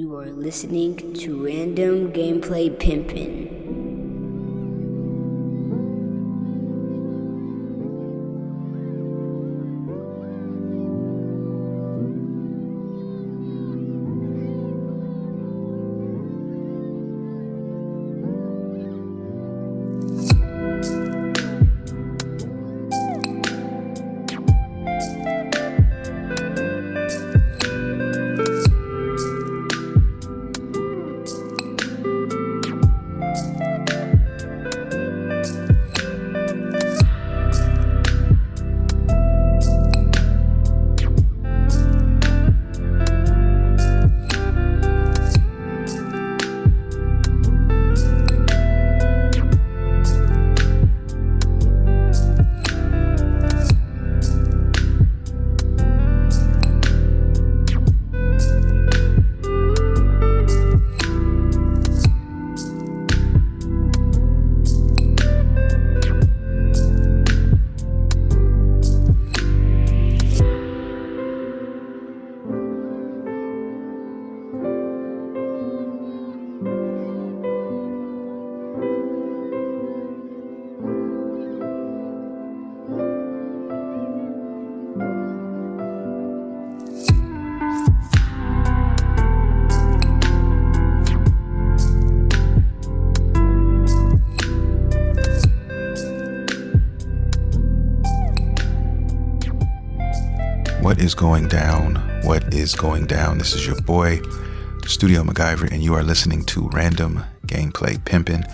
You are listening to Random Gameplay Pimpin. What is going down? What is going down? This is your boy, Studio MacGyver, and you are listening to Random Gameplay Pimpin'.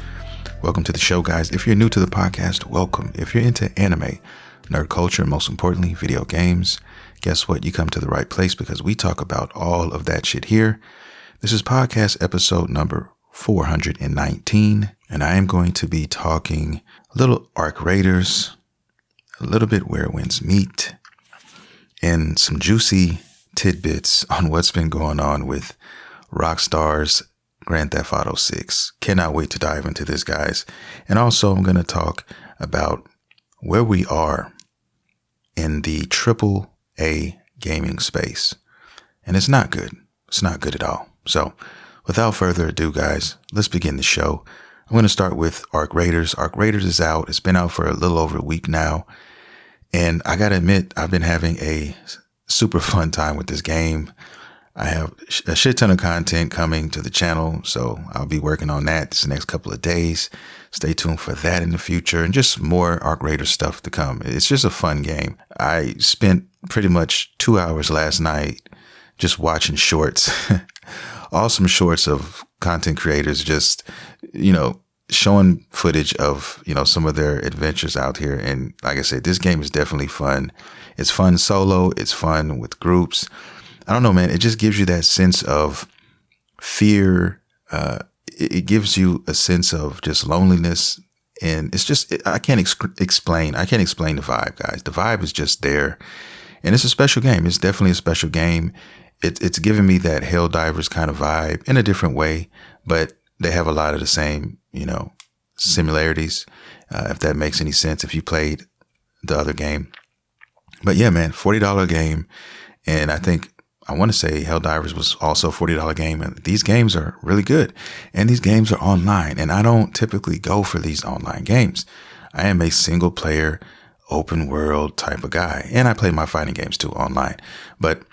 Welcome to the show, guys. If you're new to the podcast, welcome. If you're into anime, nerd culture, and most importantly, video games, guess what? You come to the right place because we talk about all of that shit here. This is podcast episode number 419, and I am going to be talking a little Arc Raiders, a little bit Where Winds Meet, and some juicy tidbits on what's been going on with Rockstar's Grand Theft Auto 6. Cannot wait to dive into this, guys. And also, I'm going to talk about where we are in the AAA gaming space. And it's not good. It's not good at all. So, without further ado, guys, let's begin the show. I'm going to start with Arc Raiders. Arc Raiders is out. It's been out for a little over a week now. And I got to admit, I've been having a super fun time with this game. I have a shit ton of content coming to the channel, so I'll be working on that this next couple of days. Stay tuned for that in the future and just more Arc Raiders stuff to come. It's just a fun game. I spent pretty much 2 hours last night just watching shorts, awesome shorts of content creators just, showing footage of, some of their adventures out here. And like I said, this game is definitely fun. It's fun solo. It's fun with groups. I don't know, man. It just gives you that sense of fear. It gives you a sense of just loneliness. And it's just, I can't explain the vibe, guys. The vibe is just there. And it's a special game. It's definitely a special game. It's giving me that Helldivers kind of vibe in a different way, but they have a lot of the same, similarities, if that makes any sense, if you played the other game. But yeah, man, $40 game. And I want to say Helldivers was also a $40 game. And these games are really good. And these games are online. And I don't typically go for these online games. I am a single player, open world type of guy. And I play my fighting games too online. But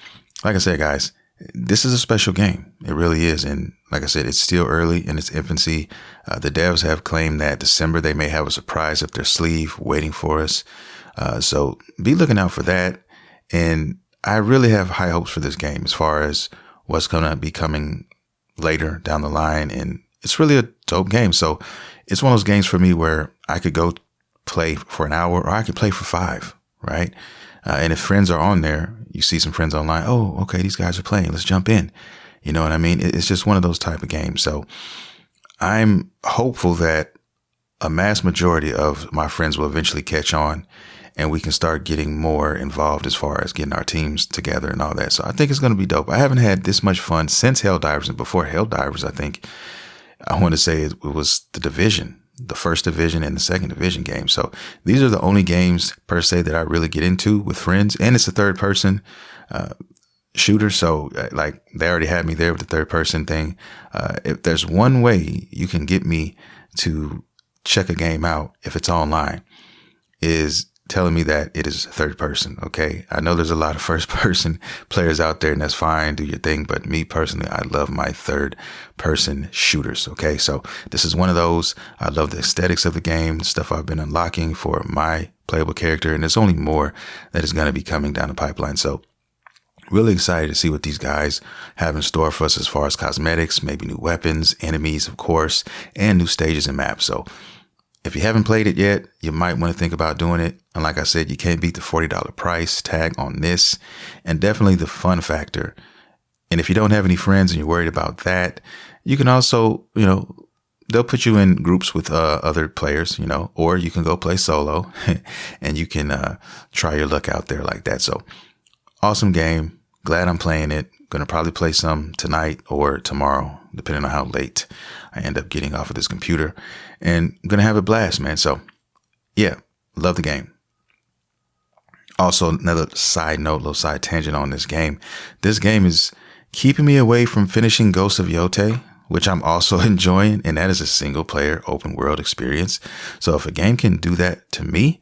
like I said, guys, this is a special game. It really is. And like I said, it's still early in its infancy. The devs have claimed that December they may have a surprise up their sleeve waiting for us. So be looking out for that. And I really have high hopes for this game as far as what's going to be coming later down the line. And it's really a dope game. So it's one of those games for me where I could go play for an hour or I could play for 5, right? And if friends are on there, you see some friends online. Oh, okay, these guys are playing. Let's jump in. You know what I mean? It's just one of those type of games. So I'm hopeful that a mass majority of my friends will eventually catch on and we can start getting more involved as far as getting our teams together and all that. So I think it's going to be dope. I haven't had this much fun since Helldivers, and before Helldivers, I want to say it was the Division, the first Division and the second Division game. So these are the only games per se that I really get into with friends, and it's a third person. shooter. So like they already had me there with the third person thing. If there's one way you can get me to check a game out, if it's online, is telling me that it is third person. Okay. I know there's a lot of first person players out there, and that's fine. Do your thing. But me personally, I love my third person shooters. Okay. So this is one of those. I love the aesthetics of the game, stuff I've been unlocking for my playable character. And there's only more that is going to be coming down the pipeline. So really excited to see what these guys have in store for us as far as cosmetics, maybe new weapons, enemies, of course, and new stages and maps. So if you haven't played it yet, you might want to think about doing it. And like I said, you can't beat the $40 price tag on this, and definitely the fun factor. And if you don't have any friends and you're worried about that, you can also, they'll put you in groups with other players, or you can go play solo and you can try your luck out there like that. So awesome game. Glad I'm playing it. Going to probably play some tonight or tomorrow, depending on how late I end up getting off of this computer. And I'm going to have a blast, man. So, yeah, love the game. Also, another side note, little side tangent on this game. This game is keeping me away from finishing Ghost of Yotei, which I'm also enjoying. And that is a single player open world experience. So if a game can do that to me,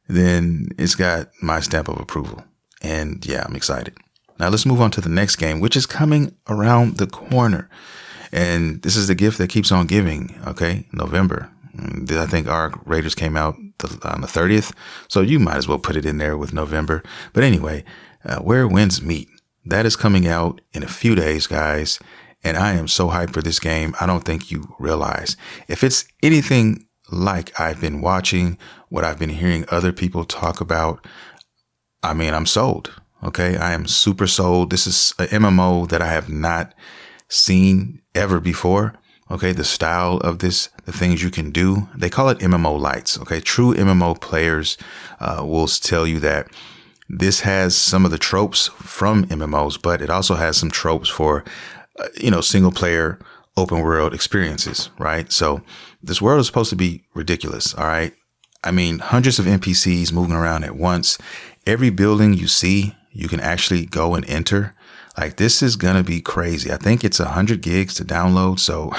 then it's got my stamp of approval. And yeah, I'm excited. Now let's move on to the next game, which is coming around the corner. And this is the gift that keeps on giving. Okay, November. I think Arc Raiders came out on the 30th. So you might as well put it in there with November. But anyway, Where Winds Meet. That is coming out in a few days, guys. And I am so hyped for this game. I don't think you realize. If it's anything like I've been watching, what I've been hearing other people talk about, I mean, I'm sold. Okay, I am super sold. This is an MMO that I have not seen ever before. Okay, the style of this, the things you can do, they call it MMO lights. Okay, true MMO players will tell you that this has some of the tropes from MMOs, but it also has some tropes for, single player open world experiences, right? So this world is supposed to be ridiculous. All right. I mean, hundreds of NPCs moving around at once. Every building you see, you can actually go and enter. Like, this is going to be crazy. I think it's 100 gigs to download. So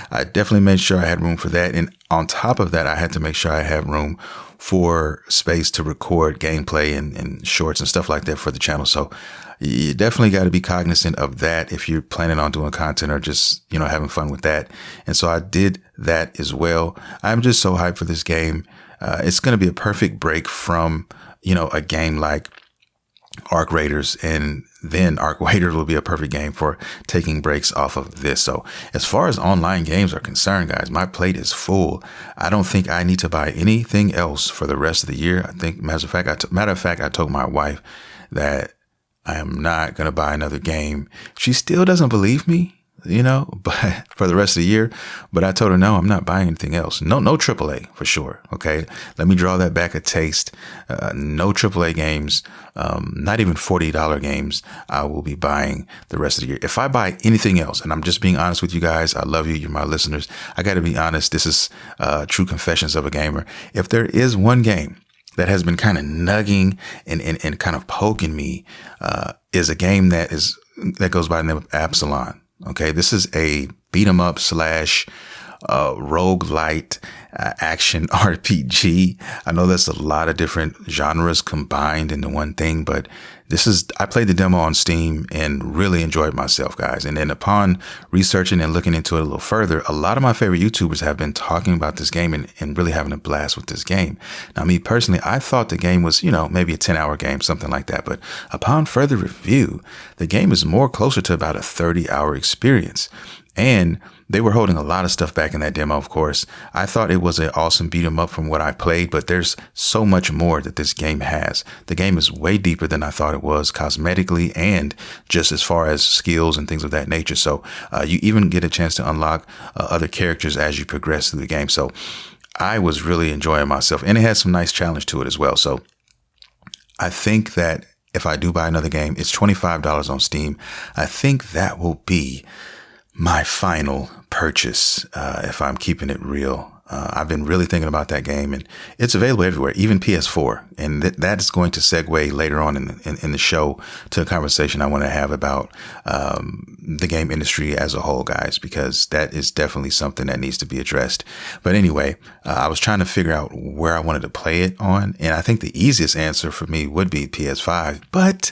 I definitely made sure I had room for that. And on top of that, I had to make sure I have room for space to record gameplay and shorts and stuff like that for the channel. So you definitely got to be cognizant of that if you're planning on doing content or just, having fun with that. And so I did that as well. I'm just so hyped for this game. It's going to be a perfect break from, a game like Arc Raiders, and then Arc Raiders will be a perfect game for taking breaks off of this. So as far as online games are concerned, guys, my plate is full. I don't think I need to buy anything else for the rest of the year. I think, matter of fact, I told my wife that I am not going to buy another game. She still doesn't believe me, but for the rest of the year. But I told her, no, I'm not buying anything else. No AAA for sure. Okay. Let me draw that back a taste. No AAA games, not even $40 games. I will be buying the rest of the year. If I buy anything else, and I'm just being honest with you guys, I love you. You're my listeners. I got to be honest. This is true confessions of a gamer. If there is one game that has been kind of nugging and kind of poking me, is a game that goes by the name of Absalon. Okay, this is a beat 'em up / roguelite action RPG. I know that's a lot of different genres combined into one thing, but I played the demo on Steam and really enjoyed myself, guys. And then upon researching and looking into it a little further, a lot of my favorite YouTubers have been talking about this game and really having a blast with this game. Now, me personally, I thought the game was, maybe a 10-hour game, something like that. But upon further review, the game is more closer to about a 30-hour experience. And they were holding a lot of stuff back in that demo, of course. I thought it was an awesome beat 'em up from what I played, but there's so much more that this game has. The game is way deeper than I thought it was, cosmetically and just as far as skills and things of that nature. So you even get a chance to unlock other characters as you progress through the game. So I was really enjoying myself, and it has some nice challenge to it as well. So I think that if I do buy another game, it's $25 on Steam. I think that will be my final purchase, if I'm keeping it real. I've been really thinking about that game, and it's available everywhere, even PS4. And that is going to segue later on in the show to a conversation I want to have about the game industry as a whole, guys, because that is definitely something that needs to be addressed. But anyway, I was trying to figure out where I wanted to play it on, and I think the easiest answer for me would be PS5, but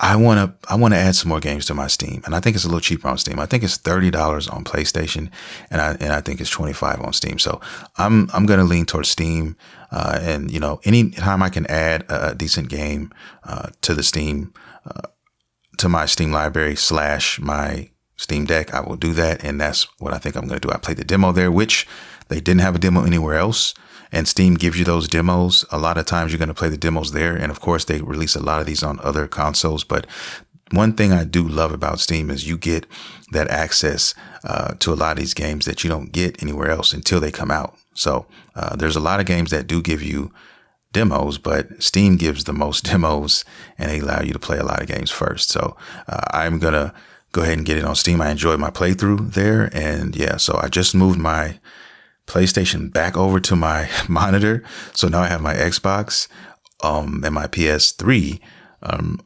I want to add some more games to my Steam, and I think it's a little cheaper on Steam. I think it's $30 on PlayStation, and I think it's $25 on Steam. So I'm going to lean towards Steam, and anytime I can add a decent game to the Steam to my Steam library / my Steam Deck, I will do that, and that's what I think I'm going to do. I played the demo there, which they didn't have a demo anywhere else. And Steam gives you those demos. A lot of times you're going to play the demos there. And of course, they release a lot of these on other consoles. But one thing I do love about Steam is you get that access to a lot of these games that you don't get anywhere else until they come out. So there's a lot of games that do give you demos, but Steam gives the most demos, and they allow you to play a lot of games first. So I'm going to go ahead and get it on Steam. I enjoyed my playthrough there. And yeah, so I just moved my PlayStation back over to my monitor. So now I have my Xbox and my PS3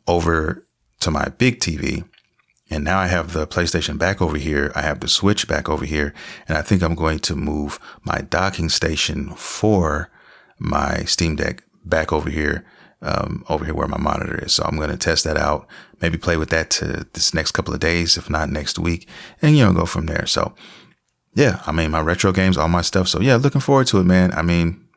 over to my big TV. And now I have the PlayStation back over here. I have the Switch back over here. And I think I'm going to move my docking station for my Steam Deck back over here where my monitor is. So I'm going to test that out, maybe play with that to this next couple of days, if not next week, and, go from there. So yeah, I mean, my retro games, all my stuff. So yeah, looking forward to it, man. I mean,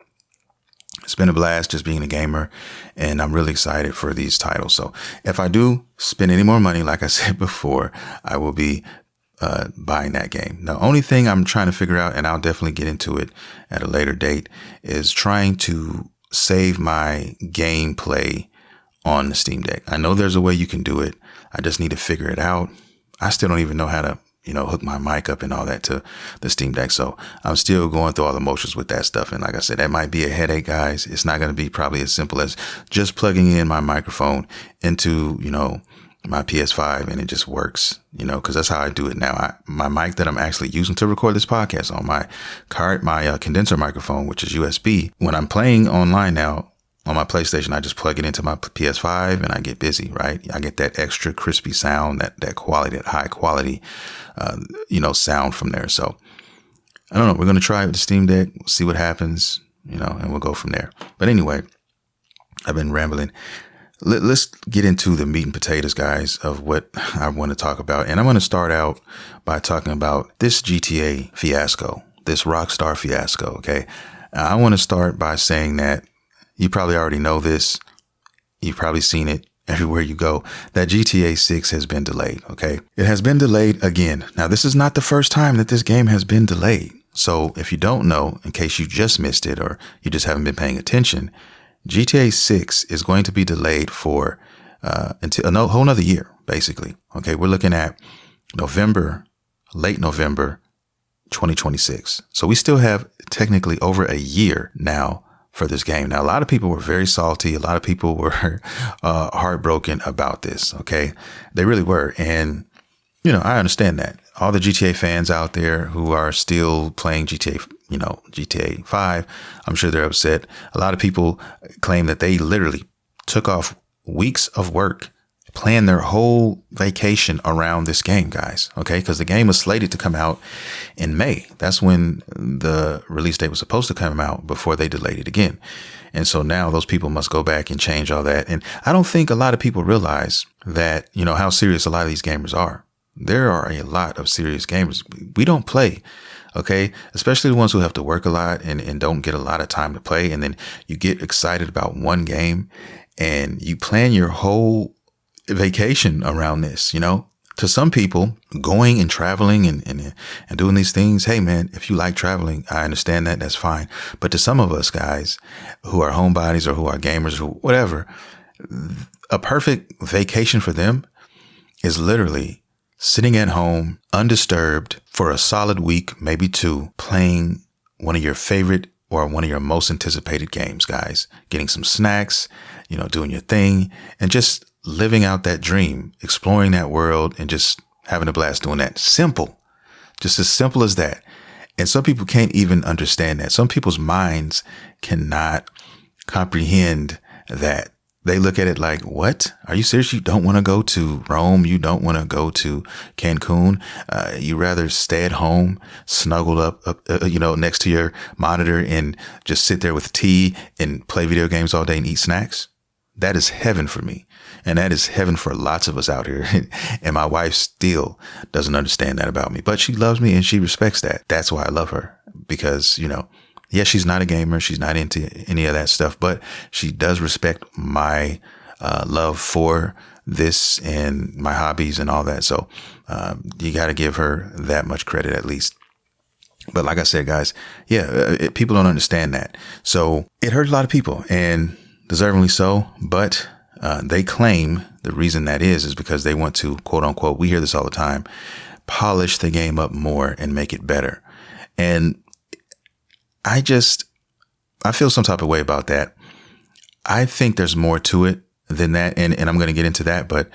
it's been a blast just being a gamer, and I'm really excited for these titles. So if I do spend any more money, like I said before, I will be buying that game. The only thing I'm trying to figure out, and I'll definitely get into it at a later date, is trying to save my gameplay on the Steam Deck. I know there's a way you can do it. I just need to figure it out. I still don't even know how to hook my mic up and all that to the Steam Deck. So I'm still going through all the motions with that stuff. And like I said, that might be a headache, guys. It's not going to be probably as simple as just plugging in my microphone into, my PS5 and it just works, because that's how I do it now. My mic that I'm actually using to record this podcast on my condenser microphone, which is USB. When I'm playing online now, on my PlayStation, I just plug it into my PS5 and I get busy, right? I get that extra crispy sound, that quality, that high quality, sound from there. So I don't know. We're going to try it with the Steam Deck, see what happens, and we'll go from there. But anyway, I've been rambling. Let's get into the meat and potatoes, guys, of what I want to talk about. And I'm going to start out by talking about this GTA fiasco, this Rockstar fiasco. Okay. I want to start by saying that you probably already know this. You've probably seen it everywhere you go, that GTA6 has been delayed. Okay. It has been delayed again. Now, this is not the first time that this game has been delayed. So if you don't know, in case you just missed it or you just haven't been paying attention, GTA 6 is going to be delayed for until a whole nother year, basically. Okay. We're looking at late November, 2026. So we still have technically over a year now for this game. Now, a lot of people were very salty. A lot of people were heartbroken about this. Okay. They really were. And, I understand that. All the GTA fans out there who are still playing GTA 5, I'm sure they're upset. A lot of people claim that they literally took off weeks of work, planned their whole vacation around this game, guys. Okay. Because the game was slated to come out in May. That's when the release date was supposed to come out before they delayed it again. And so now those people must go back and change all that. And I don't think a lot of people realize that, how serious a lot of these gamers are. There are a lot of serious gamers. We don't play. Okay. Especially the ones who have to work a lot and don't get a lot of time to play. And then you get excited about one game and you plan your whole vacation around this. To some people, going and traveling and doing these things, hey man, if you like traveling, I understand that, that's fine. But to some of us guys who are homebodies or who are gamers or whatever, a perfect vacation for them is literally sitting at home undisturbed for a solid week, maybe two, playing one of your favorite or one of your most anticipated games, guys, getting some snacks, doing your thing and just living out that dream, exploring that world and just having a blast doing that. Simple, just as simple as that. And some people can't even understand that. Some people's minds cannot comprehend that. They look at it like, what? Are you serious? You don't want to go to Rome? You don't want to go to Cancun? You rather stay at home, snuggled up, next to your monitor and just sit there with tea and play video games all day and eat snacks? That is heaven for me. And that is heaven for lots of us out here. And my wife still doesn't understand that about me, but she loves me and she respects that. That's why I love her, because, yes, she's not a gamer. She's not into any of that stuff, but she does respect my love for this and my hobbies and all that. So you got to give her that much credit at least. But like I said, guys, people don't understand that. So it hurt a lot of people, and deservingly so. But they claim the reason that is because they want to, quote unquote, we hear this all the time, polish the game up more and make it better. And I feel some type of way about that. I think there's more to it than that. And I'm going to get into that, but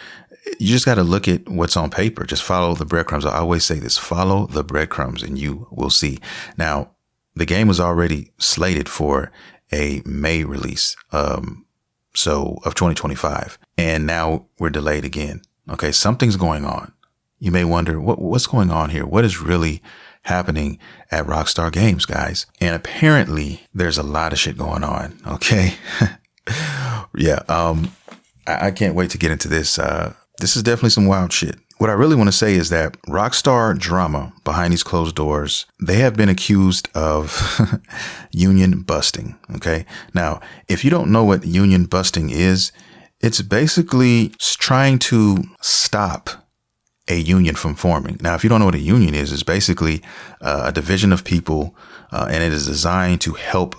you just got to look at what's on paper. Just follow the breadcrumbs. I always say this, follow the breadcrumbs and you will see. Now, the game was already slated for a May release, of 2025. And now we're delayed again. Okay. Something's going on. You may wonder what's going on here. What is really happening at Rockstar Games, guys? And apparently there's a lot of shit going on. Okay. I can't wait to get into this. This is definitely some wild shit. What I really want to say is that Rockstar drama behind these closed doors, they have been accused of union busting. Okay. Now, if you don't know what union busting is, it's basically trying to stop a union from forming. Now, if you don't know what a union is, it's basically a division of people, and it is designed to help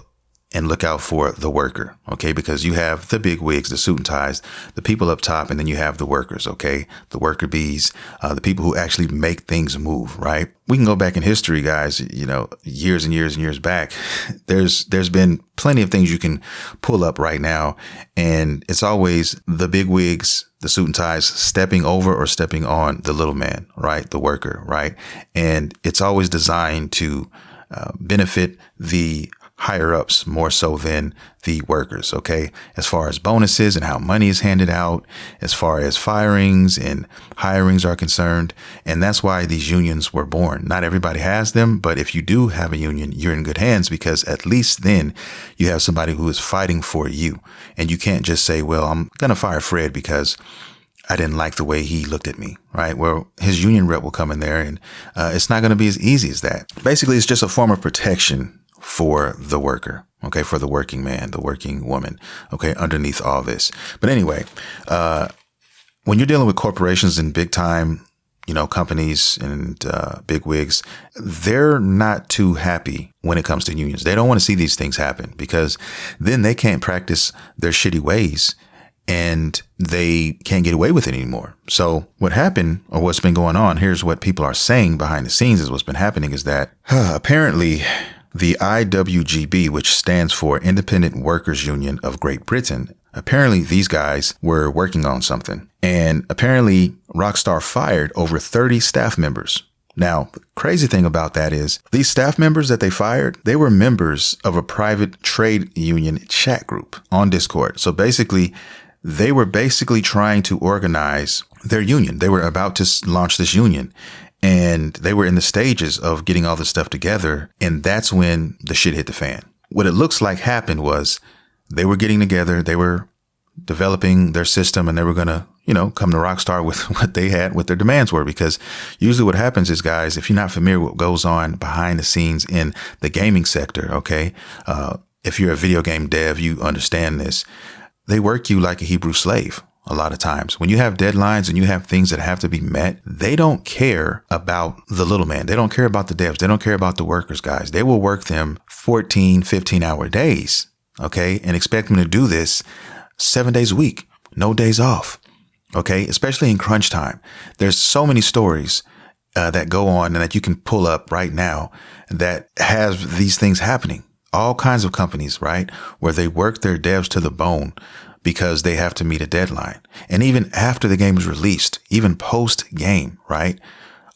and look out for the worker. Okay. Because you have the big wigs, the suit and ties, the people up top, and then you have the workers. Okay. The worker bees, the people who actually make things move. Right. We can go back in history, guys, years and years and years back. There's been plenty of things you can pull up right now. And it's always the big wigs, the suit and ties stepping over or stepping on the little man, right? The worker, right? And it's always designed to benefit the higher ups more so than the workers. Okay. As far as bonuses and how money is handed out, as far as firings and hirings are concerned. And that's why these unions were born. Not everybody has them, but if you do have a union, you're in good hands, because at least then you have somebody who is fighting for you. And you can't just say, well, I'm going to fire Fred because I didn't like the way he looked at me, right? Well, his union rep will come in there, and it's not going to be as easy as that. Basically, it's just a form of protection for the worker, okay, for the working man, the working woman, okay, underneath all this. But anyway, when you're dealing with corporations and big time, companies and big wigs, they're not too happy when it comes to unions. They don't want to see these things happen, because then they can't practice their shitty ways and they can't get away with it anymore. So what happened, or what's been going on, here's what people are saying behind the scenes is what's been happening is that apparently the IWGB, which stands for Independent Workers Union of Great Britain, apparently these guys were working on something. And apparently Rockstar fired over 30 staff members. Now, the crazy thing about that is these staff members that they fired, they were members of a private trade union chat group on Discord. So basically, they were trying to organize their union. They were about to launch this union. And they were in the stages of getting all this stuff together. And that's when the shit hit the fan. What it looks like happened was they were getting together. They were developing their system, and they were going to, come to Rockstar with what they had, what their demands were. Because usually what happens is, guys, if you're not familiar with what goes on behind the scenes in the gaming sector, okay, if you're a video game dev, you understand this. They work you like a Hebrew slave. A lot of times when you have deadlines and you have things that have to be met, they don't care about the little man. They don't care about the devs. They don't care about the workers, guys. They will work them 14, 15-hour days, okay, and expect them to do this 7 days a week, no days off, okay, especially in crunch time. There's so many stories that go on and that you can pull up right now that has these things happening. All kinds of companies, right, where they work their devs to the bone because they have to meet a deadline. And even after the game is released, even post game, right,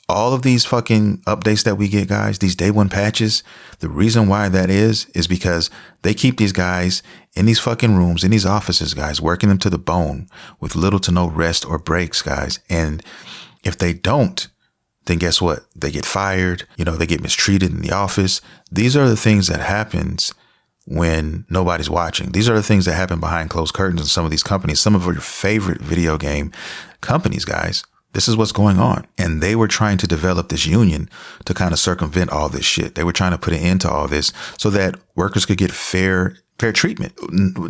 All of these fucking updates that we get, guys, these day one patches, the reason why that is because they keep these guys in these fucking rooms, in these offices, guys, working them to the bone with little to no rest or breaks, guys. And if they don't, then guess what? They get fired. They get mistreated in the office. These are the things that happens when nobody's watching. These are the things that happen behind closed curtains in some of these companies, some of your favorite video game companies, guys. This is what's going on. And they were trying to develop this union to kind of circumvent all this shit. They were trying to put an end to all this so that workers could get fair treatment.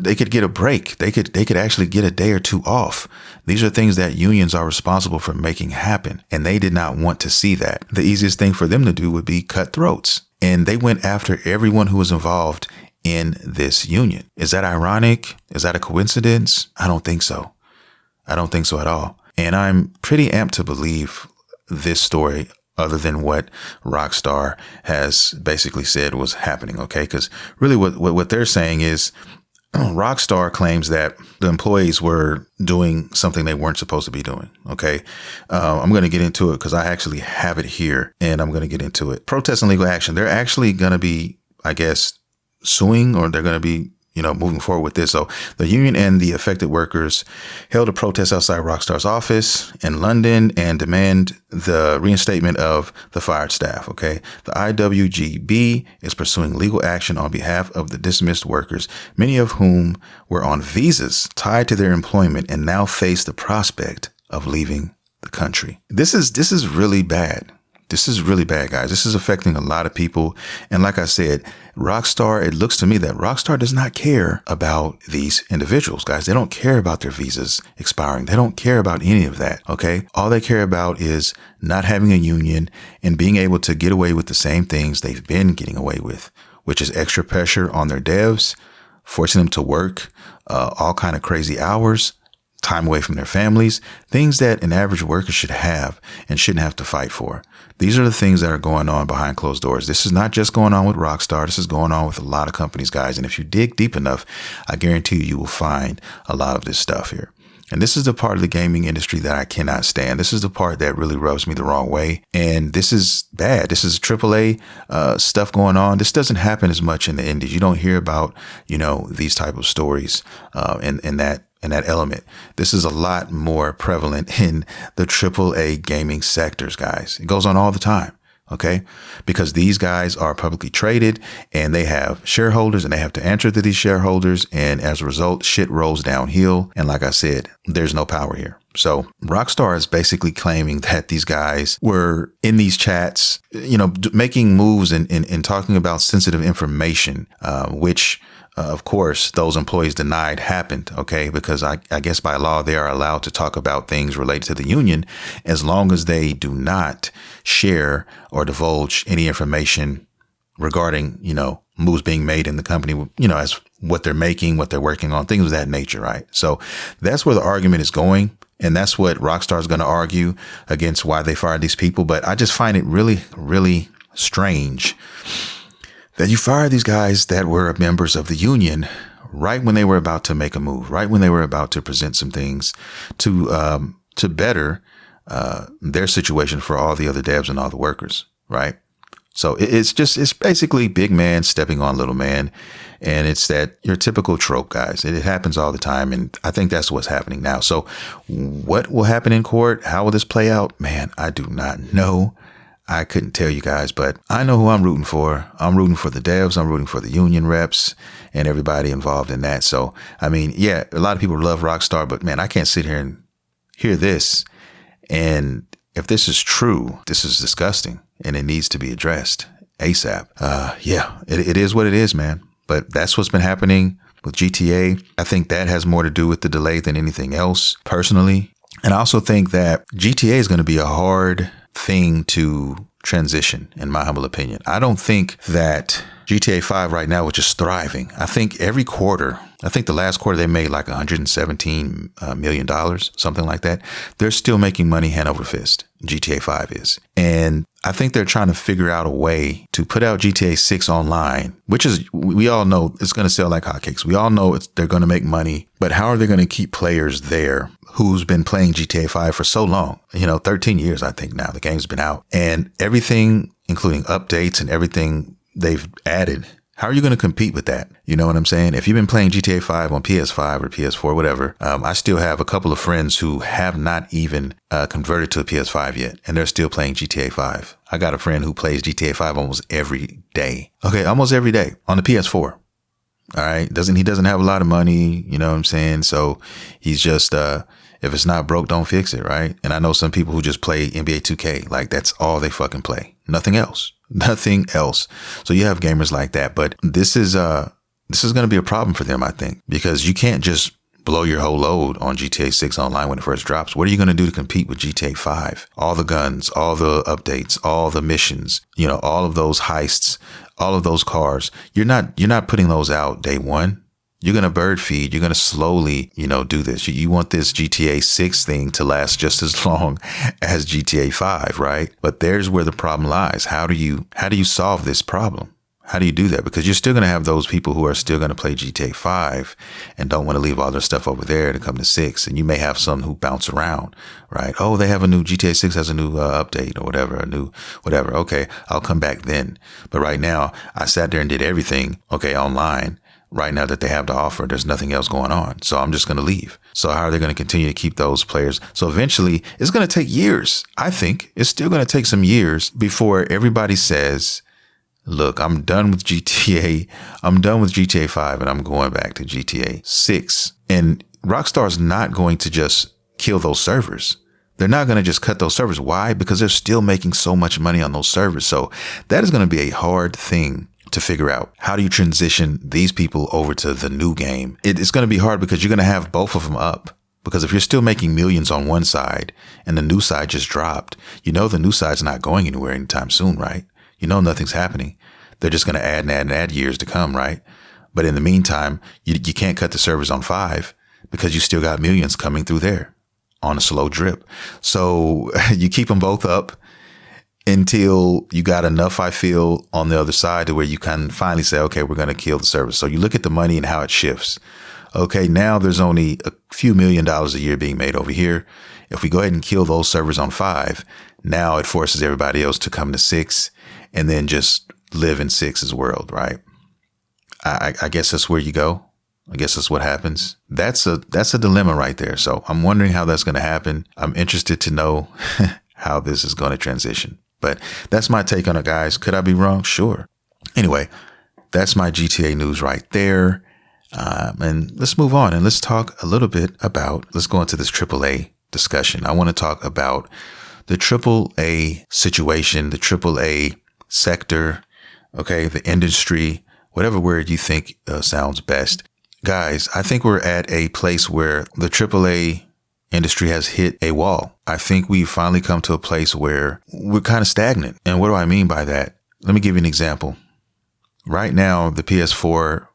They could get a break. They could actually get a day or two off. These are things that unions are responsible for making happen. And they did not want to see that. The easiest thing for them to do would be cut throats. And they went after everyone who was involved in this union. Is that ironic? Is that a coincidence? I don't think so. I don't think so at all. And I'm pretty amped to believe this story other than what Rockstar has basically said was happening. Okay. Because really what they're saying is Rockstar claims that the employees were doing something they weren't supposed to be doing. Okay. I'm going to get into it because I actually have it here and I'm going to get into it. Protest and legal action. They're actually going to be, I guess, suing, or they're going to be, moving forward with this. So the union and the affected workers held a protest outside Rockstar's office in London and demand the reinstatement of the fired staff. Okay. The IWGB is pursuing legal action on behalf of the dismissed workers, many of whom were on visas tied to their employment and now face the prospect of leaving the country. This is really bad. This is really bad, guys. This is affecting a lot of people. And like I said, Rockstar, it looks to me that Rockstar does not care about these individuals, guys. They don't care about their visas expiring. They don't care about any of that. Okay. All they care about is not having a union and being able to get away with the same things they've been getting away with, which is extra pressure on their devs, forcing them to work all kind of crazy hours, time away from their families, things that an average worker should have and shouldn't have to fight for. These are the things that are going on behind closed doors. This is not just going on with Rockstar. This is going on with a lot of companies, guys. And if you dig deep enough, I guarantee you will find a lot of this stuff here. And this is the part of the gaming industry that I cannot stand. This is the part that really rubs me the wrong way. And this is bad. This is AAA stuff going on. This doesn't happen as much in the indies. You don't hear about, these type of stories in that element. This is a lot more prevalent in the AAA gaming sectors, guys. It goes on all the time. Okay. Because these guys are publicly traded and they have shareholders and they have to answer to these shareholders. And as a result, shit rolls downhill. And like I said, there's no power here. So Rockstar is basically claiming that these guys were in these chats, making moves and talking about sensitive information, which of course, those employees denied happened. Okay. Because I guess by law, they are allowed to talk about things related to the union as long as they do not share or divulge any information regarding, moves being made in the company, as what they're making, what they're working on, things of that nature. Right. So that's where the argument is going. And that's what Rockstar is going to argue against why they fired these people. But I just find it really, really strange that you fire these guys that were members of the union right when they were about to make a move, right when they were about to present some things to better their situation for all the other devs and all the workers, right? So it's basically big man stepping on little man. And it's that your typical trope, guys. It happens all the time. And I think that's what's happening now. So what will happen in court? How will this play out? Man, I do not know. I couldn't tell you guys, but I know who I'm rooting for. I'm rooting for the devs. I'm rooting for the union reps and everybody involved in that. So, I mean, yeah, a lot of people love Rockstar, but man, I can't sit here and hear this. And if this is true, this is disgusting and it needs to be addressed ASAP. It is what it is, man. But that's what's been happening with GTA. I think that has more to do with the delay than anything else, personally. And I also think that GTA is going to be a hard thing to transition, in my humble opinion. I don't think that GTA 5 right now, which is thriving, I think every quarter, I think the last quarter they made like $117 million, something like that. They're still making money hand over fist. GTA 5 is. And I think they're trying to figure out a way to put out GTA 6 online, which is, we all know it's going to sell like hotcakes. We all know they're going to make money, but how are they going to keep players there who's been playing GTA 5 for so long? 13 years, I think now the game's been out, and everything, including updates and everything they've added. How are you going to compete with that? You know what I'm saying? If you've been playing GTA 5 on PS5 or PS4, whatever, I still have a couple of friends who have not even converted to a PS5 yet, and they're still playing GTA 5. I got a friend who plays GTA 5 almost every day. Okay, almost every day on the PS4. All right. He doesn't have a lot of money, you know what I'm saying? So he's just, if it's not broke, don't fix it, right? And I know some people who just play NBA 2K, like that's all they fucking play. Nothing else. Nothing else. So you have gamers like that, but this is going to be a problem for them, I think, because you can't just blow your whole load on GTA 6 online when it first drops. What are you going to do to compete with GTA 5? All the guns, all the updates, all the missions, all of those heists, all of those cars. You're not putting those out day one. You're going to bird feed. You're going to slowly, do this. You want this GTA 6 thing to last just as long as GTA 5, right? But there's where the problem lies. How do you solve this problem? How do you do that? Because you're still going to have those people who are still going to play GTA 5 and don't want to leave all their stuff over there to come to 6. And you may have some who bounce around, right? Oh, they have a new GTA 6 has a new update or whatever, whatever. Okay, I'll come back then. But right now, I sat there and did everything, online. Right now that they have to offer, there's nothing else going on. So I'm just going to leave. So how are they going to continue to keep those players? So eventually it's going to take years. I think it's still going to take some years before everybody says, look, I'm done with GTA. I'm done with GTA 5 and I'm going back to GTA 6. And Rockstar's not going to just kill those servers. They're not going to just cut those servers. Why? Because they're still making so much money on those servers. So that is going to be a hard thing to figure out. How do you transition these people over to the new game? It's going to be hard because you're going to have both of them up. Because if you're still making millions on one side and the new side just dropped, the new side's not going anywhere anytime soon, right? Nothing's happening. They're just going to add and add and add years to come, right? But in the meantime, you can't cut the servers on 5 because you still got millions coming through there on a slow drip. So you keep them both up until you got enough, I feel, on the other side to where you can finally say, okay, we're going to kill the service. So you look at the money and how it shifts. Okay, now there's only a few $1 million a year being made over here. If we go ahead and kill those servers on 5, now it forces everybody else to come to 6 and then just live in 6's world, right? I guess that's where you go. I guess that's what happens. That's a dilemma right there. So I'm wondering how that's going to happen. I'm interested to know how this is going to transition. But that's my take on it, guys. Could I be wrong? Sure. Anyway, that's my GTA news right there. And let's move on and let's talk a little bit let's go into this AAA discussion. I want to talk about the AAA situation, the AAA sector, okay, the industry, whatever word you think sounds best. Guys, I think we're at a place where the AAA industry has hit a wall. I think we've finally come to a place where we're kind of stagnant. And what do I mean by that? Let me give you an example. Right now, the PS4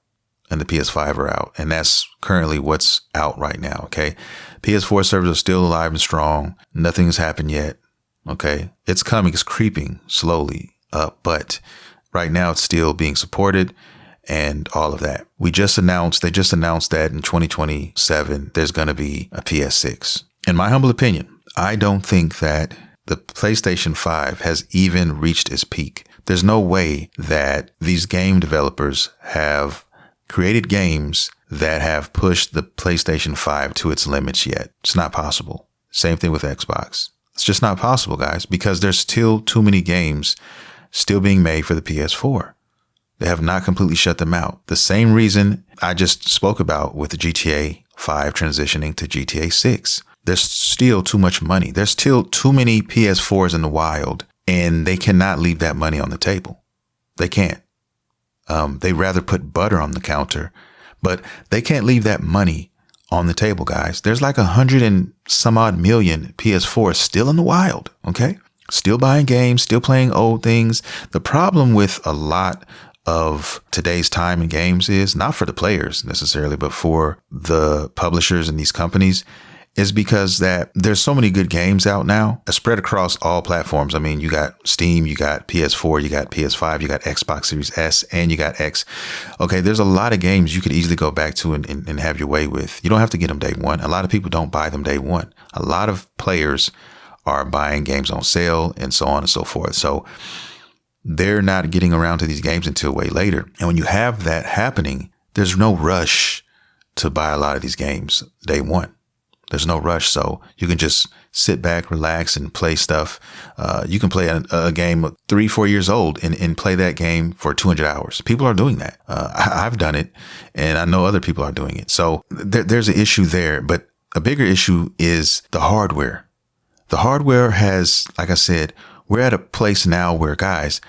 and the PS5 are out, and that's currently what's out right now. Okay. PS4 servers are still alive and strong. Nothing has happened yet. Okay. It's coming. It's creeping slowly up, but right now it's still being supported and all of that. They just announced that in 2027, there's going to be a PS6. In my humble opinion, I don't think that the PlayStation 5 has even reached its peak. There's no way that these game developers have created games that have pushed the PlayStation 5 to its limits yet. It's not possible. Same thing with Xbox. It's just not possible, guys, because there's still too many games still being made for the PS4. They have not completely shut them out. The same reason I just spoke about with the GTA 5 transitioning to GTA 6. There's still too much money. There's still too many PS4s in the wild, and they cannot leave that money on the table. They can't. They rather put butter on the counter, but they can't leave that money on the table, guys. There's like 100 and some odd million PS4s still in the wild. Okay. Still buying games, still playing old things. The problem with a lot of today's time in games is not for the players necessarily, but for the publishers and these companies, is because that there's so many good games out now spread across all platforms. I mean, you got Steam, you got PS4, you got PS5, you got Xbox Series S, and you got X. Okay, there's a lot of games you could easily go back to and have your way with. You don't have to get them day one. A lot of people don't buy them day one. A lot of players are buying games on sale and so on and so forth. So they're not getting around to these games until way later. And when you have that happening, there's no rush to buy a lot of these games day one. There's no rush. So you can just sit back, relax, and play stuff. You can play a game 3-4 years old and play that game for 200 hours. People are doing that. I've done it, and I know other people are doing it. So there's an issue there. But a bigger issue is the hardware. The hardware has, like I said, we're at a place now where, guys,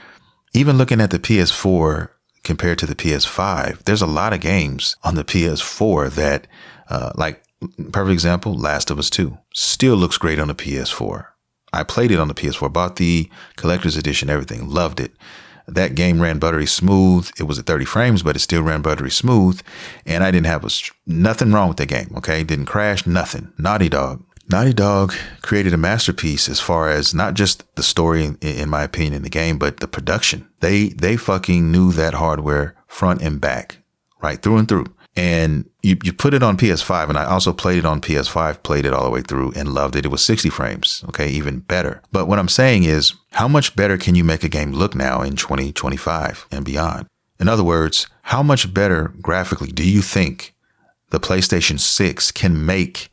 even looking at the PS4 compared to the PS5, there's a lot of games on the PS4 that, like, perfect example, Last of Us 2 still looks great on the PS4. I played it on the PS4, bought the collector's edition, everything, loved it. That game ran buttery smooth. It was at 30 frames, but it still ran buttery smooth. And I didn't have nothing wrong with the game. Okay. Didn't crash, nothing. Naughty Dog created a masterpiece as far as not just the story, in my opinion, in the game, but the production. They fucking knew that hardware front and back, right through and through. And you put it on PS5, and I also played it on PS5, played it all the way through and loved it. It was 60 frames. Okay, even better. But what I'm saying is, how much better can you make a game look now in 2025 and beyond? In other words, how much better graphically do you think the PlayStation 6 can make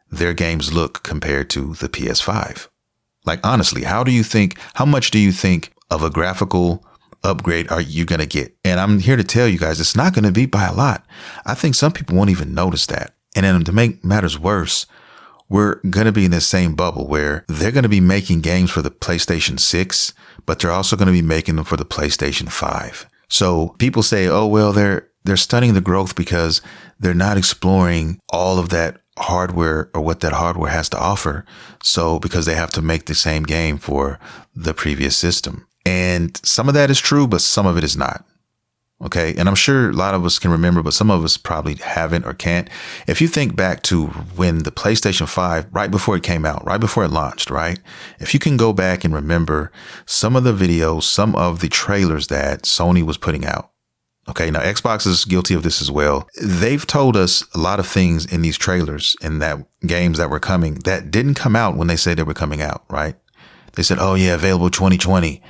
their games look compared to the PS5? Like, honestly, how much do you think of a graphical upgrade are you going to get? And I'm here to tell you guys, it's not going to be by a lot. I think some people won't even notice that. And then to make matters worse, we're going to be in the same bubble where they're going to be making games for the PlayStation 6, but they're also going to be making them for the PlayStation 5. So people say, oh, well, they're stunning the growth because they're not exploring all of that hardware or what that hardware has to offer. So because they have to make the same game for the previous system. And some of that is true, but some of it is not. Okay. And I'm sure a lot of us can remember, but some of us probably haven't or can't. If you think back to when the PlayStation 5, right before it came out, right before it launched, right? If you can go back and remember some of the videos, some of the trailers that Sony was putting out. Okay. Now Xbox is guilty of this as well. They've told us a lot of things in these trailers and that games that were coming that didn't come out when they said they were coming out, right? They said, oh yeah, available 2020.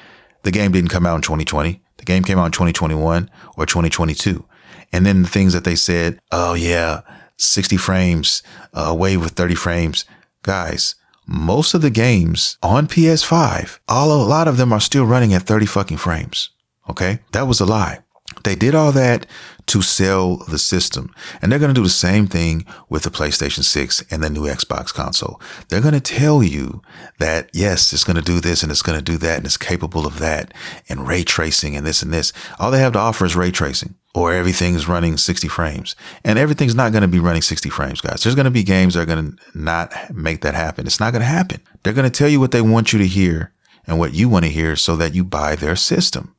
The game didn't come out in 2020. The game came out in 2021 or 2022. And then the things that they said, oh yeah, 60 frames, away with 30 frames. Guys, most of the games on PS5, a lot of them are still running at 30 fucking frames. Okay. That was a lie. They did all that to sell the system. And they're going to do the same thing with the PlayStation 6 and the new Xbox console. They're going to tell you that, yes, it's going to do this and it's going to do that and it's capable of that and ray tracing and this and this. All they have to offer is ray tracing, or everything's running 60 frames. And everything's not going to be running 60 frames, guys. There's going to be games that are going to not make that happen. It's not going to happen. They're going to tell you what they want you to hear and what you want to hear so that you buy their system.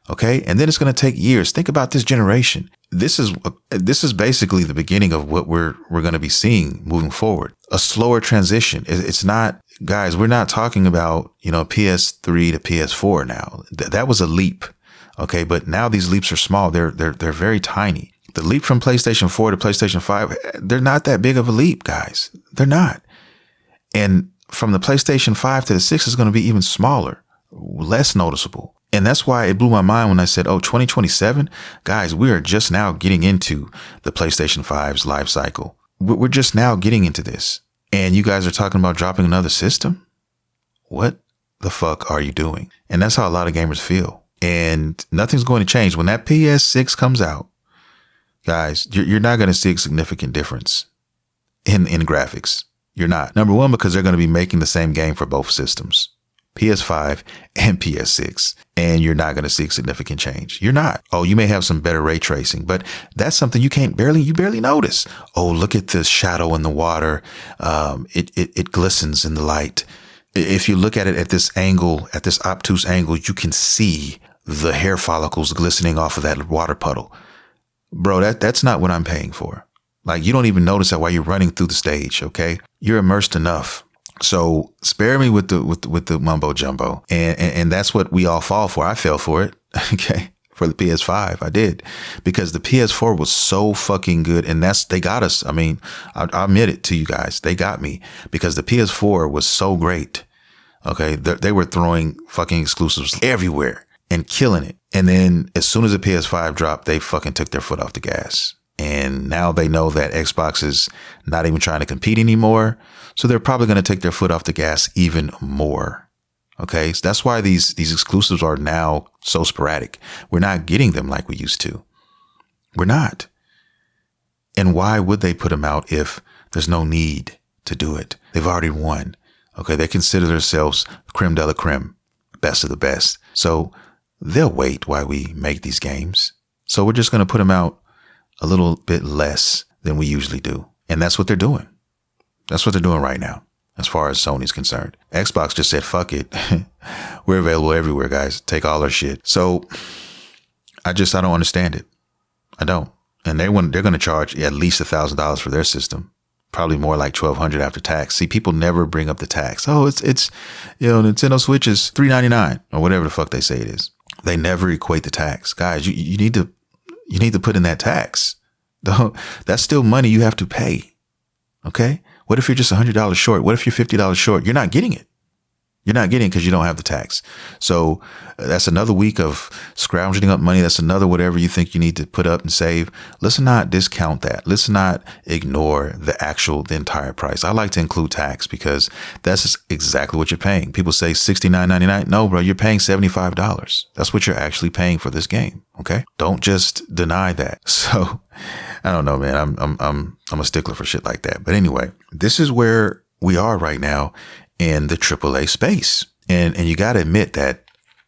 Okay. And then it's going to take years. Think about this generation. This is basically the beginning of what we're going to be seeing moving forward. A slower transition. It's not, guys, we're not talking about, PS3 to PS4 now. That was a leap. Okay. But now these leaps are small. They're very tiny. The leap from PlayStation 4 to PlayStation 5, they're not that big of a leap, guys. They're not. And from the PlayStation 5 to the 6 is going to be even smaller, less noticeable. And that's why it blew my mind when I said, 2027, guys, we are just now getting into the PlayStation 5's life cycle. We're just now getting into this. And you guys are talking about dropping another system? What the fuck are you doing? And that's how a lot of gamers feel. And nothing's going to change. When that PS6 comes out, guys, you're not going to see a significant difference in graphics. You're not. Number one, because they're going to be making the same game for both systems. PS5 and PS6, and you're not going to see a significant change. You're not. Oh, you may have some better ray tracing, but that's something you barely notice. Oh, look at this shadow in the water. It glistens in the light. If you look at it at this angle, at this obtuse angle, you can see the hair follicles glistening off of that water puddle. Bro, that's not what I'm paying for. Like, you don't even notice that while you're running through the stage, okay? You're immersed enough. So spare me with the mumbo jumbo. And that's what we all fall for. I fell for it, okay? For the PS5, I did, because the PS4 was so fucking good, and they got us. I mean, I admit it to you guys, they got me because the PS4 was so great. Okay, they were throwing fucking exclusives everywhere and killing it, and then as soon as the PS5 dropped, they fucking took their foot off the gas, and now they know that Xbox is not even trying to compete anymore, so they're probably going to take their foot off the gas even more. Okay, so that's why these exclusives are now so sporadic. We're not getting them like we used to. We're not. And why would they put them out if there's no need to do it? They've already won. Okay, they consider themselves creme de la creme, best of the best. So they'll wait while we make these games. So we're just going to put them out a little bit less than we usually do. And that's what they're doing. That's what they're doing right now. As far as Sony's concerned, Xbox just said, fuck it. We're available everywhere, guys. Take all our shit. So I don't understand it. I don't. And they're going to charge at least $1,000 for their system. Probably more like $1,200 after tax. See, people never bring up the tax. Oh, it's Nintendo Switch is $399 or whatever the fuck they say it is. They never equate the tax. Guys, you need to put in that tax. That's still money you have to pay. Okay? What if you're just $100 short? What if you're $50 short? You're not getting it. You're not getting it because you don't have the tax. So that's another week of scrounging up money. That's another whatever you think you need to put up and save. Let's not discount that. Let's not ignore the entire price. I like to include tax because that's exactly what you're paying. People say $69.99. No, bro, you're paying $75. That's what you're actually paying for this game. Okay. Don't just deny that. So I don't know, man. I'm a stickler for shit like that. But anyway, this is where we are right now in the AAA space. And you got to admit that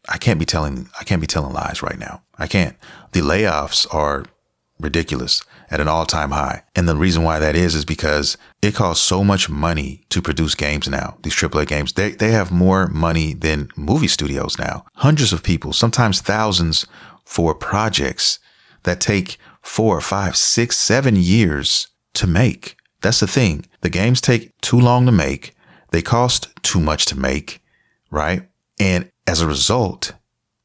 I can't be telling lies right now. I can't. The layoffs are ridiculous at an all-time high. And the reason why that is because it costs so much money to produce games now. These AAA games, they have more money than movie studios now. Hundreds of people, sometimes thousands for projects that take 4, 5, 6, 7 years to make. That's the thing. The games take too long to make. They cost too much to make, right? And as a result,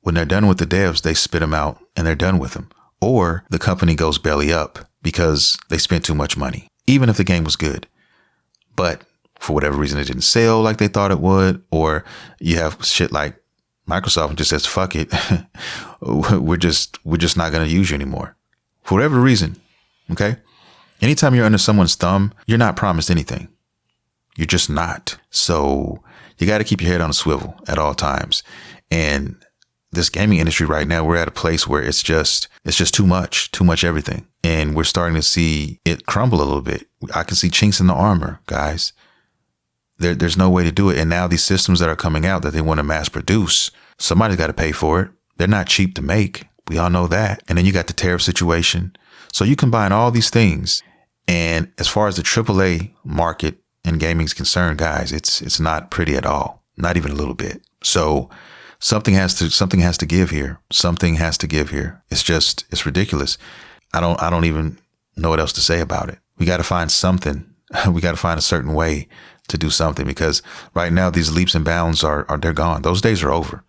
when they're done with the devs, they spit them out and they're done with them. Or the company goes belly up because they spent too much money, even if the game was good. But for whatever reason, it didn't sell like they thought it would. Or you have shit like Microsoft just says, fuck it. we're just not going to use you anymore. For whatever reason, okay? Anytime you're under someone's thumb, you're not promised anything. You're just not. So you got to keep your head on a swivel at all times. And this gaming industry right now, we're at a place where it's just too much everything. And we're starting to see it crumble a little bit. I can see chinks in the armor, guys. There's no way to do it. And now these systems that are coming out that they want to mass produce, somebody's got to pay for it. They're not cheap to make. We all know that. And then you got the tariff situation. So you combine all these things. And as far as the AAA market and gaming is concerned, guys, it's not pretty at all. Not even a little bit. So something has to give here. Something has to give here. It's ridiculous. I don't even know what else to say about it. We got to find something. We got to find a certain way to do something, because right now these leaps and bounds they're gone. Those days are over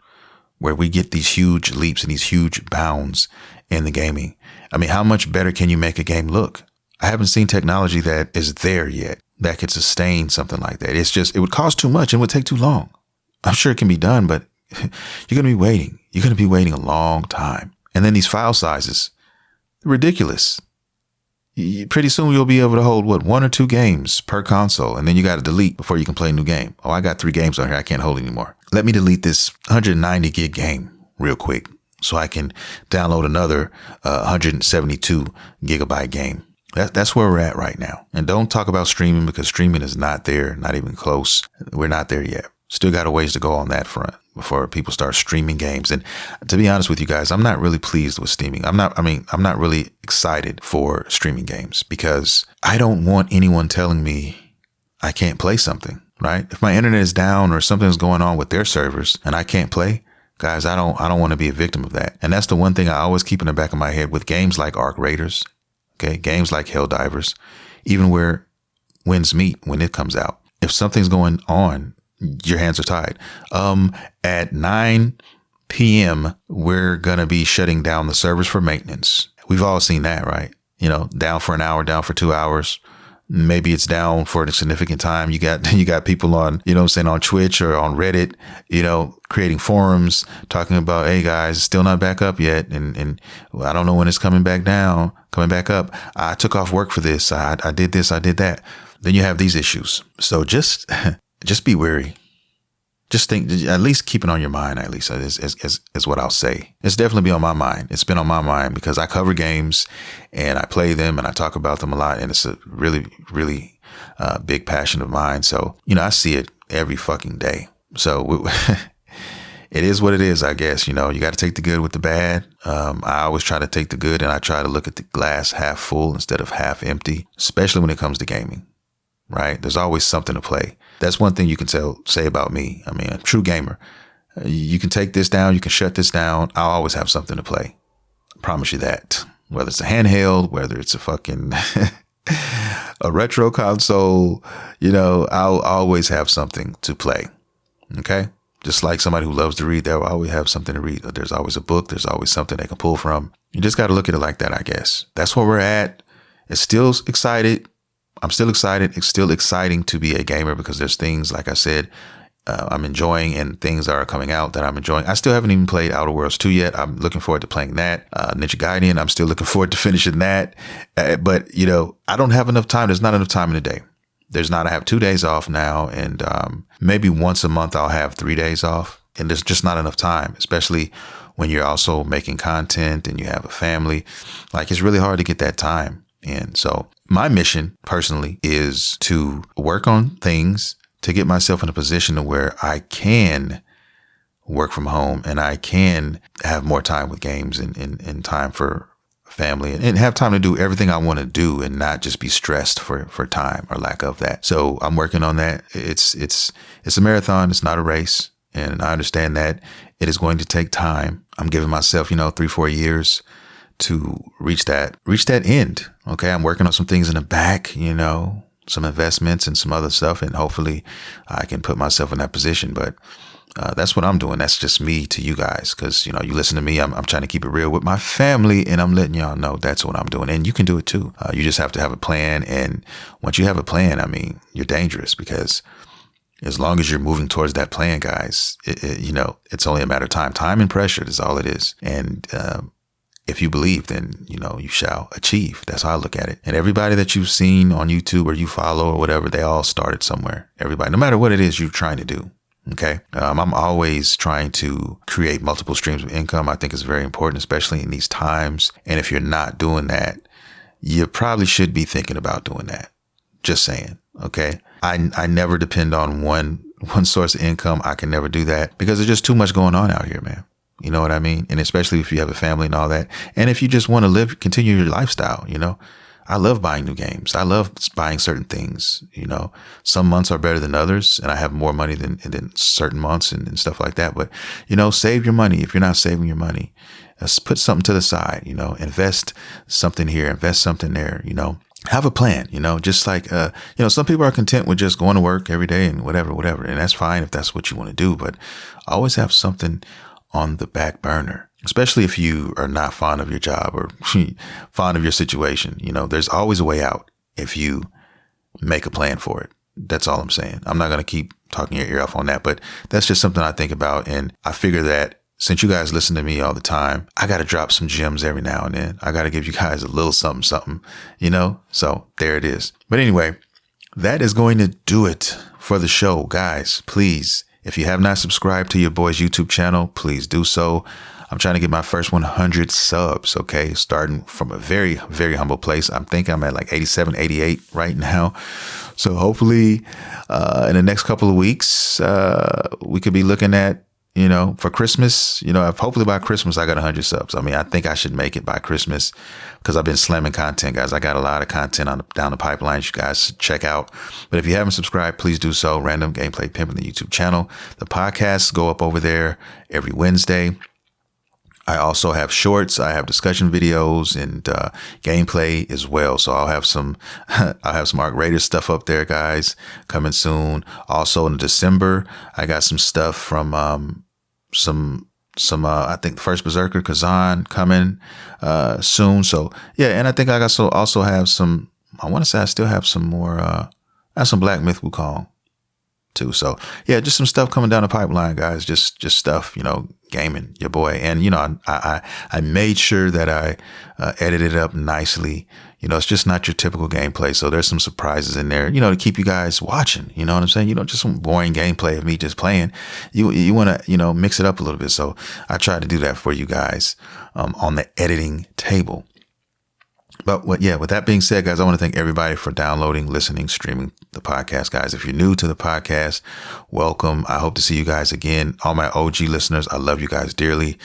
where we get these huge leaps and these huge bounds in the gaming. I mean, how much better can you make a game look? I haven't seen technology that is there yet that could sustain something like that. It would cost too much and would take too long. I'm sure it can be done, but you're going to be waiting. You're going to be waiting a long time. And then these file sizes, ridiculous. Pretty soon you'll be able to hold 1 or 2 games per console, and then you got to delete before you can play a new game. Oh, I got 3 games on here. I can't hold anymore. Let me delete this 190 gig game real quick so I can download another 172 gigabyte game. That's where we're at right now. And don't talk about streaming, because streaming is not there, not even close. We're not there yet. Still got a ways to go on that front before people start streaming games. And to be honest with you guys, I'm not really pleased with streaming. I'm not really excited for streaming games, because I don't want anyone telling me I can't play something. right? If my internet is down or something's going on with their servers and I can't play, guys, I don't want to be a victim of that. And that's the one thing I always keep in the back of my head with games like Arc Raiders, okay, games like Helldivers, even where Winds Meet when it comes out. If something's going on, your hands are tied. At 9 p.m., we're going to be shutting down the servers for maintenance. We've all seen that, right? You know, down for an hour, down for 2 hours. Maybe it's down for a significant time. You got people on, you know what I'm saying, on Twitch or on Reddit, you know, creating forums talking about, hey guys, it's still not back up yet. And I don't know when it's coming back up. I took off work for this. I did this. I did that. Then you have these issues. So just be wary. Just think, at least keep it on your mind, at least is what I'll say. It's definitely been on my mind. It's been on my mind because I cover games and I play them and I talk about them a lot. And it's a really, really big passion of mine. So, you know, I see it every fucking day. So it is what it is, I guess. You know, you got to take the good with the bad. I always try to take the good and I try to look at the glass half full instead of half empty, especially when it comes to gaming. Right? There's always something to play. That's one thing you can say about me. I mean, a true gamer. You can take this down. You can shut this down. I'll always have something to play. I promise you that. Whether it's a handheld, whether it's a fucking a retro console, you know, I'll always have something to play. Okay? Just like somebody who loves to read, they'll always have something to read. There's always a book. There's always something they can pull from. You just got to look at it like that, I guess. That's where we're at. It's still excited. I'm still excited. It's still exciting to be a gamer because there's things, like I said, I'm enjoying and things that are coming out that I'm enjoying. I still haven't even played Outer Worlds 2 yet. I'm looking forward to playing that. Ninja Gaiden, I'm still looking forward to finishing that. But, you know, I don't have enough time. There's not enough time in a day. There's not. I have 2 days off now. And maybe once a month I'll have 3 days off. And there's just not enough time, especially when you're also making content and you have a family. Like, it's really hard to get that time. And so my mission personally is to work on things to get myself in a position where I can work from home and I can have more time with games and time for family and have time to do everything I want to do and not just be stressed for time or lack of that. So I'm working on that. It's a marathon. It's not a race. And I understand that it is going to take time. I'm giving myself, 3-4 years to reach that end. Okay. I'm working on some things in the back, some investments and some other stuff. And hopefully I can put myself in that position. But that's what I'm doing. That's just me to you guys. Cause you listen to me, I'm trying to keep it real with my family and I'm letting y'all know that's what I'm doing. And you can do it too. You just have to have a plan. And once you have a plan, you're dangerous because as long as you're moving towards that plan, guys, it's only a matter of time. Time and pressure is all it is. And, if you believe, then, you shall achieve. That's how I look at it. And everybody that you've seen on YouTube or you follow or whatever, they all started somewhere. Everybody, no matter what it is you're trying to do. Okay. I'm always trying to create multiple streams of income. I think it's very important, especially in these times. And if you're not doing that, you probably should be thinking about doing that. Just saying. Okay. I never depend on one source of income. I can never do that because there's just too much going on out here, man. You know what I mean? And especially if you have a family and all that. And if you just want to continue your lifestyle, I love buying new games. I love buying certain things, some months are better than others and I have more money than certain months and stuff like that. But, save your money. If you're not saving your money, put something to the side, invest something here, invest something there, have a plan, just like, some people are content with just going to work every day and whatever. And that's fine if that's what you want to do, but always have something on the back burner, especially if you are not fond of your job or fond of your situation. There's always a way out if you make a plan for it. That's all I'm saying. I'm not going to keep talking your ear off on that, but that's just something I think about. And I figure that since you guys listen to me all the time, I got to drop some gems every now and then. I got to give you guys a little something, so there it is. But anyway, that is going to do it for the show, guys. Please, if you have not subscribed to your boy's YouTube channel, please do so. I'm trying to get my first 100 subs, okay? Starting from a very, very humble place. I think I'm at like 87, 88 right now. So hopefully in the next couple of weeks, we could be looking at, for Christmas, if hopefully by Christmas I got 100 subs. I mean, I think I should make it by Christmas because I've been slamming content, guys. I got a lot of content down the pipeline you guys should check out. But if you haven't subscribed, please do so. Random Gameplay Pimpin, the YouTube channel. The podcasts go up over there every Wednesday. I also have shorts. I have discussion videos and gameplay as well. So I'll have some Arc Raiders stuff up there, guys, coming soon. Also in December, I got some stuff from I think the first Berserker Kazan coming soon. So yeah, and I think I also have some. I want to say I still have some more. I have some Black Myth Wukong too. So yeah, just some stuff coming down the pipeline, guys. Just stuff, gaming, your boy. And I made sure that I edited it up nicely. It's just not your typical gameplay. So there's some surprises in there, to keep you guys watching. You know what I'm saying? Just some boring gameplay of me just playing. You want to, mix it up a little bit. So I tried to do that for you guys on the editing table. But with that being said, guys, I want to thank everybody for downloading, listening, streaming the podcast, guys. If you're new to the podcast, welcome. I hope to see you guys again. All my OG listeners, I love you guys dearly.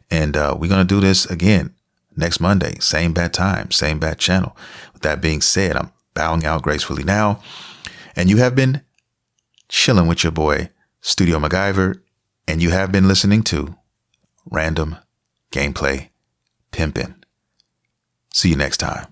And we're going to do this again next Monday. Same bad time, same bad channel. With that being said, I'm bowing out gracefully now. And you have been chilling with your boy, Studio MacGyver. And you have been listening to Random Gameplay Pimpin'. See you next time.